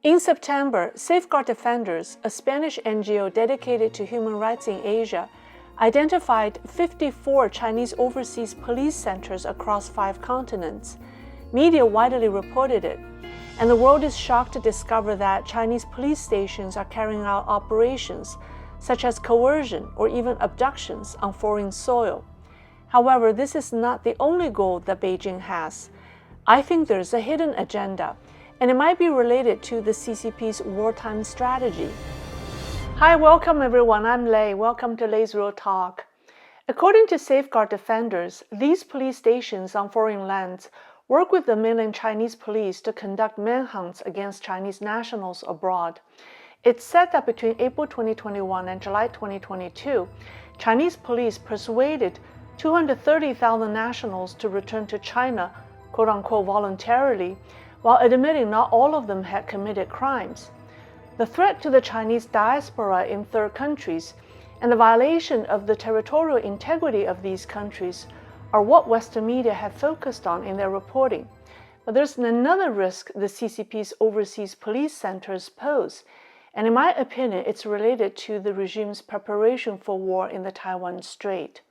In September, Safeguard Defenders, a Spanish NGO dedicated to human rights in Asia, identified 54 Chinese overseas police centers across 5 continents. Media widely reported it, and the world is shocked to discover that Chinese police stations are carrying out operations such as coercion or even abductions on foreign soil. However, this is not the only goal that Beijing has. I think there's a hidden agenda, and it might be related to the CCP's wartime strategy. Hi, welcome everyone. I'm Lei. Welcome to Leisrealtalk. According to Safeguard Defenders, these police stations on foreign lands work with the mainland Chinese police to conduct manhunts against Chinese nationals abroad. It's said that between April 2021 and July 2022, Chinese police persuaded 230,000 nationals to return to China, quote-unquote, voluntarily, while admitting not all of them had committed crimes. The threat to the Chinese diaspora in third countries and the violation of the territorial integrity of these countries are what Western media have focused on in their reporting. But there's another risk the CCP's overseas police centers pose, and in my opinion, it's related to the regime's preparation for war in the Taiwan Strait.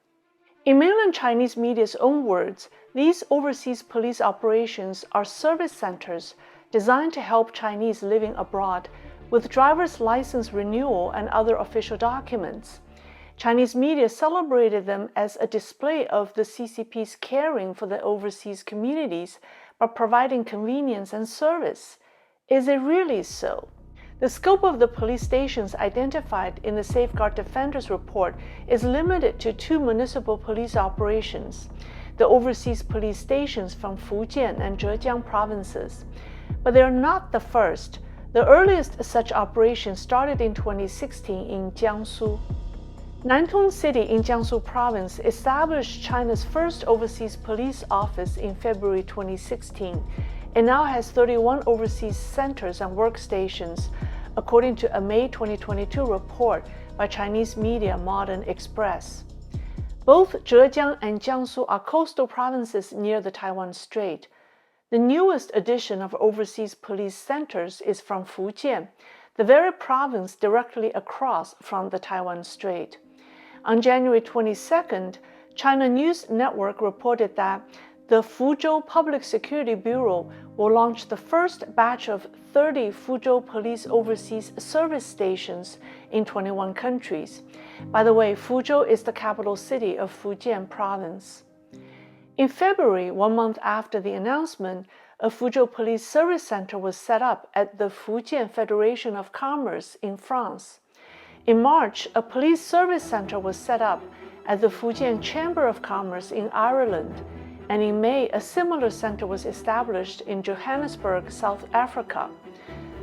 In mainland Chinese media's own words, these overseas police operations are service centers designed to help Chinese living abroad with driver's license renewal and other official documents. Chinese media celebrated them as a display of the CCP's caring for the overseas communities by providing convenience and service. Is it really so? The scope of the police stations identified in the Safeguard Defenders report is limited to 2 municipal police operations, the overseas police stations from Fujian and Zhejiang provinces. But they are not the first. The earliest such operation started in 2016 in Jiangsu. Nantong City in Jiangsu Province established China's first overseas police office in February 2016 and now has 31 overseas centers and workstations, according to a May 2022 report by Chinese media Modern Express. Both Zhejiang and Jiangsu are coastal provinces near the Taiwan Strait. The newest addition of overseas police centers is from Fujian, the very province directly across from the Taiwan Strait. On January 22nd, China News Network reported that the Fuzhou Public Security Bureau will launch the first batch of 30 Fuzhou Police Overseas Service Stations in 21 countries. By the way, Fuzhou is the capital city of Fujian Province. In February, 1 month after the announcement, a Fuzhou Police Service Center was set up at the Fujian Federation of Commerce in France. In March, a police service center was set up at the Fujian Chamber of Commerce in Ireland, and in May, a similar center was established in Johannesburg, South Africa.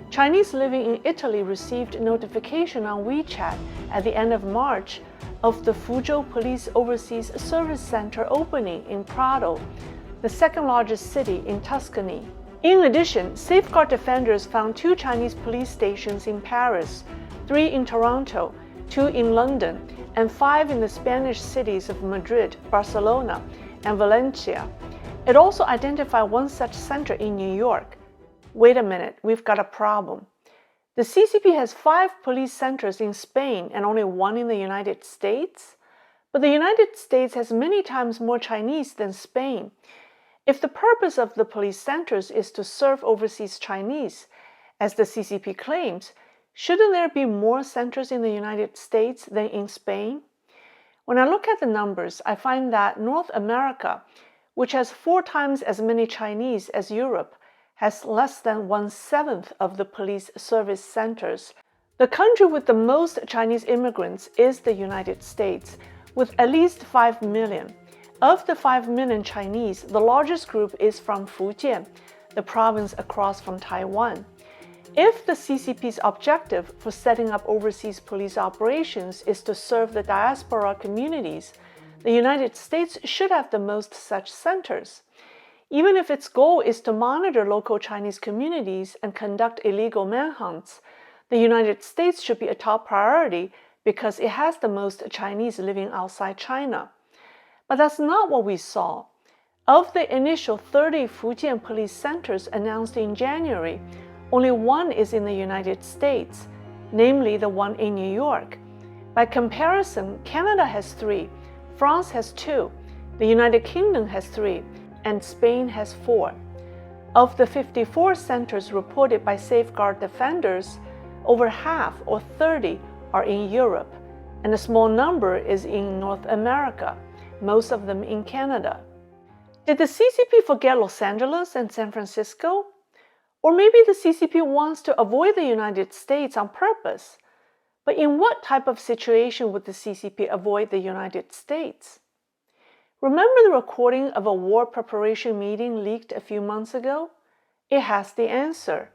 Chinese living in Italy received notification on WeChat at the end of March of the Fuzhou Police Overseas Service Center opening in Prato, the second largest city in Tuscany. In addition, Safeguard Defenders found 2 Chinese police stations in Paris, 3 in Toronto, 2 in London, and 5 in the Spanish cities of Madrid, Barcelona, and Valencia. It also identified 1 such center in New York. Wait a minute, we've got a problem. The CCP has 5 police centers in Spain and only 1 in the United States? But the United States has many times more Chinese than Spain. If the purpose of the police centers is to serve overseas Chinese, as the CCP claims, shouldn't there be more centers in the United States than in Spain? When I look at the numbers, I find that North America, which has 4 times as many Chinese as Europe, has less than 1/7 of the police service centers. The country with the most Chinese immigrants is the United States, with at least 5 million. Of the 5 million Chinese, the largest group is from Fujian, the province across from Taiwan. If the CCP's objective for setting up overseas police operations is to serve the diaspora communities, the United States should have the most such centers. Even if its goal is to monitor local Chinese communities and conduct illegal manhunts, the United States should be a top priority because it has the most Chinese living outside China. But that's not what we saw. Of the initial 30 Fujian police centers announced in January, only one is in the United States, namely the one in New York. By comparison, Canada has 3, France has 2, the United Kingdom has 3, and Spain has 4. Of the 54 centers reported by Safeguard Defenders, over half, or 30, are in Europe, and a small number is in North America, most of them in Canada. Did the CCP forget Los Angeles and San Francisco? Or maybe the CCP wants to avoid the United States on purpose. But in what type of situation would the CCP avoid the United States? Remember the recording of a war preparation meeting leaked a few months ago? It has the answer.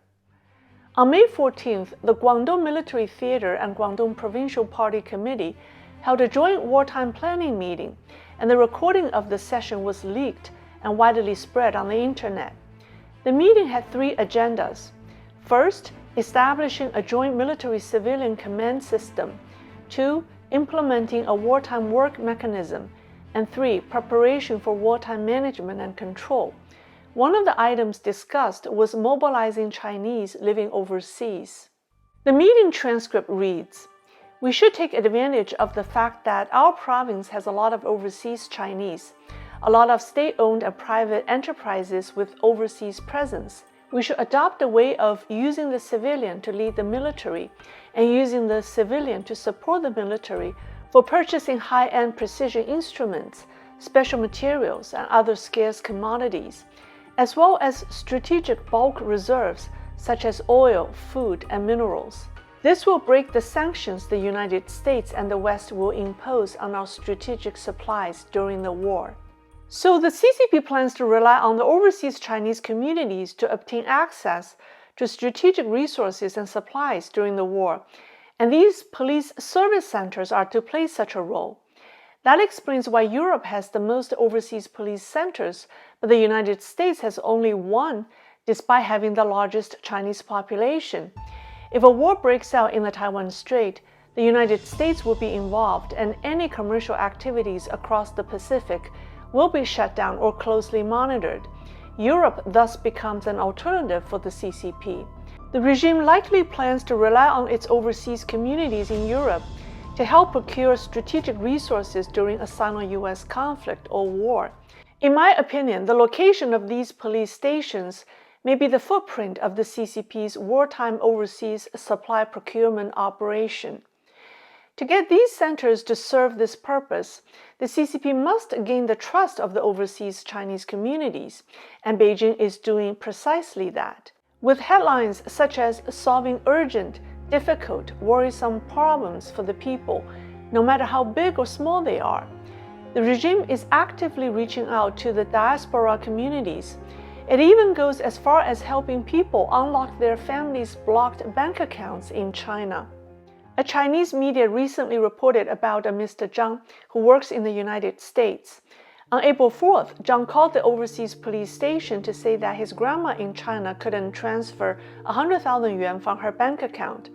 On May 14th, the Guangdong Military Theater and Guangdong Provincial Party Committee held a joint wartime planning meeting, and the recording of the session was leaked and widely spread on the internet. The meeting had 3 agendas. First, establishing a joint military-civilian command system. 2, implementing a wartime work mechanism. And 3, preparation for wartime management and control. One of the items discussed was mobilizing Chinese living overseas. The meeting transcript reads, "We should take advantage of the fact that our province has a lot of overseas Chinese, a lot of state-owned and private enterprises with overseas presence. We should adopt a way of using the civilian to lead the military and using the civilian to support the military for purchasing high-end precision instruments, special materials, and other scarce commodities, as well as strategic bulk reserves such as oil, food, and minerals. This will break the sanctions the United States and the West will impose on our strategic supplies during the war." So the CCP plans to rely on the overseas Chinese communities to obtain access to strategic resources and supplies during the war, and these police service centers are to play such a role. That explains why Europe has the most overseas police centers, but the United States has only 1, despite having the largest Chinese population. If a war breaks out in the Taiwan Strait, the United States will be involved, and any commercial activities across the Pacific will be shut down or closely monitored. Europe thus becomes an alternative for the CCP. The regime likely plans to rely on its overseas communities in Europe to help procure strategic resources during a Sino-US conflict or war. In my opinion, the location of these police stations may be the footprint of the CCP's wartime overseas supply procurement operation. To get these centers to serve this purpose, the CCP must gain the trust of the overseas Chinese communities, and Beijing is doing precisely that. With headlines such as "solving urgent, difficult, worrisome problems for the people, no matter how big or small they are," the regime is actively reaching out to the diaspora communities. It even goes as far as helping people unlock their families' blocked bank accounts in China. A Chinese media recently reported about a Mr. Zhang who works in the United States. On April 4th, Zhang called the overseas police station to say that his grandma in China couldn't transfer 100,000 yuan from her bank account.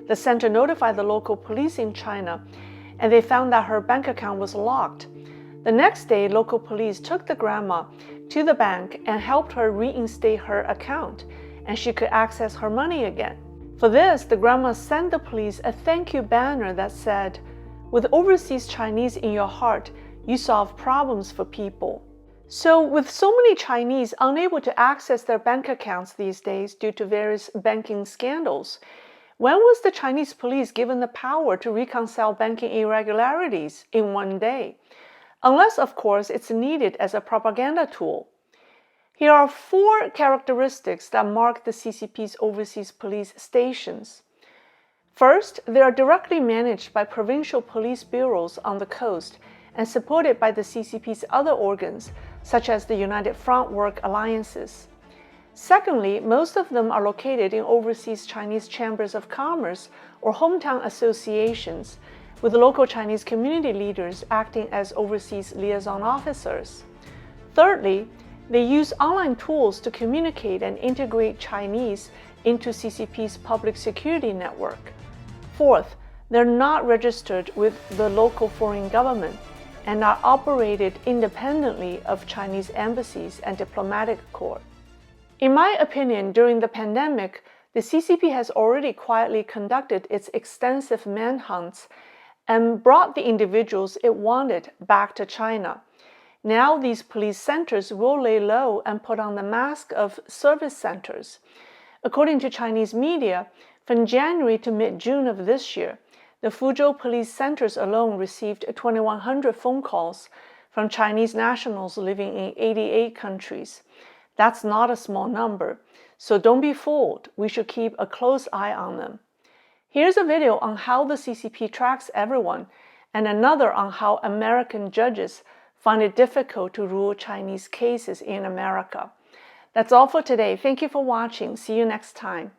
The center notified the local police in China, and they found that her bank account was locked. The next day, local police took the grandma to the bank and helped her reinstate her account, and she could access her money again. For this, the grandma sent the police a thank you banner that said, "With overseas Chinese in your heart, you solve problems for people." So, with so many Chinese unable to access their bank accounts these days due to various banking scandals, when was the Chinese police given the power to reconcile banking irregularities in one day? Unless, of course, it's needed as a propaganda tool. Here are 4 characteristics that mark the CCP's overseas police stations. First, they are directly managed by provincial police bureaus on the coast and supported by the CCP's other organs, such as the United Front Work Alliances. Secondly, most of them are located in overseas Chinese chambers of commerce or hometown associations, with local Chinese community leaders acting as overseas liaison officers. Thirdly, they use online tools to communicate and integrate Chinese into CCP's public security network. Fourth, they're not registered with the local foreign government and are operated independently of Chinese embassies and diplomatic corps. In my opinion, during the pandemic, the CCP has already quietly conducted its extensive manhunts and brought the individuals it wanted back to China. Now these police centers will lay low and put on the mask of service centers. According to Chinese media, from January to mid-June of this year, the Fuzhou police centers alone received 2,100 phone calls from Chinese nationals living in 88 countries. That's not a small number, so don't be fooled. We should keep a close eye on them. Here's a video on how the CCP tracks everyone, and another on how American judges find it difficult to rule Chinese cases in America. That's all for today. Thank you for watching. See you next time.